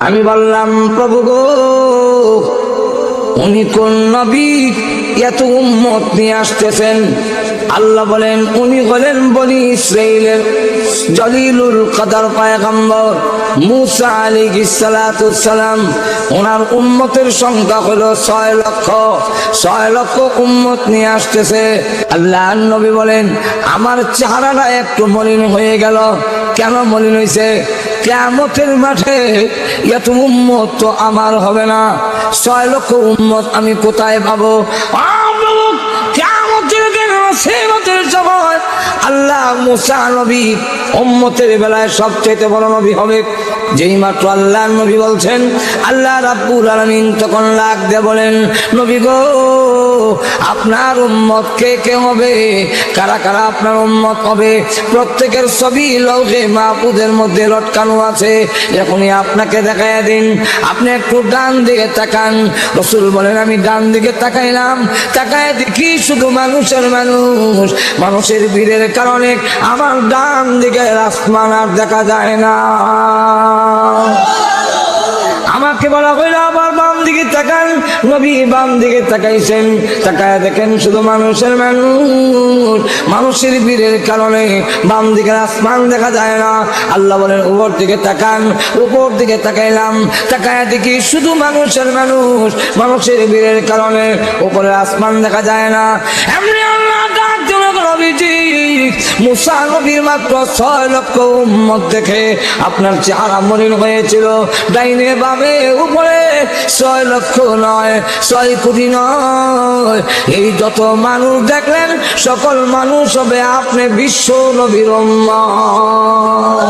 আমি বললাম, প্রভু গো, উনি কোন নবী এত উম্মত নিয়ে আসতেছেন? আল্লাহ বলেন, উনি হলেন বনি ইসরাইলের জলিলুল কদর পয়গম্বর মুসা আলাইহিস সালাতু সালাম। ওনার উম্মতের সংখ্যা হলো 6 লক্ষ। 6 লক্ষ উম্মত নিয়ে আসতেছে। আল্লাহর নবী বলেন, আমার চেহারাটা একটু মলিন হয়ে গেল। কেন মলিন হয়েছে? কিয়ামতের মাঠে এত উম্মত তো আমার হবে না। 6 লক্ষ উম্মত আমি কোথায় পাবো? আল্লাহ মুসা নবী উম্মতের বেলায় সবচেয়ে বড় নবী হবে। যেই মাত্র আল্লাহ নবী বলছেন, আল্লাহ রাব্বুল আলামিন তখন লাগ দিয়ে বলেন, নবী গো, আপনার উম্মত কে কে হবে? কারা কারা আপনার উম্মত হবে? প্রত্যেকের ছবি লৌহে মাহফুজের মধ্যে লটকানো আছে। এখনই আপনাকে দেখায় দিন। আপনি একটু ডান দিকে তাকান। রাসূল বলেন, আমি ডান দিকে তাকাইলাম। তাকায় দেখি শুধু মানুষের মানুষ। মানুষের ভিড়ের কারণে আমার ডান দিকে আসমান আর দেখা যায় না। আমাকে বলা হইল, আবার বাম দিকে তাকান। নবী বাম দিকে তাকাইছেন। তাকায় দেখেন শুধু মানুষের মানুষ। মানুষের ভিড়ের কারণে বাম দিকে আসমান দেখা যায় না। আল্লাহ বলেন, উপর দিকে তাকান। উপর দিকে তাকাইলাম। তাকায় দেখি শুধু মানুষের মানুষ। মানুষের ভিড়ের কারণে উপরে আসমান দেখা যায় না। এমনি আল্লাহ ডাক দিল, নবীজি, মুসা নবীর মাত্র 6 লক্ষ উম্মত দেখে আপনার চেহারা মলিন হয়েছিল। ডাইনে বামে উপরে 6 লক্ষ নয়, 6 কোটি নয়। এই যত মানুষ দেখলেন, সকল মানুষ হবে আপনি বিশ্ব নবীর উম্মত।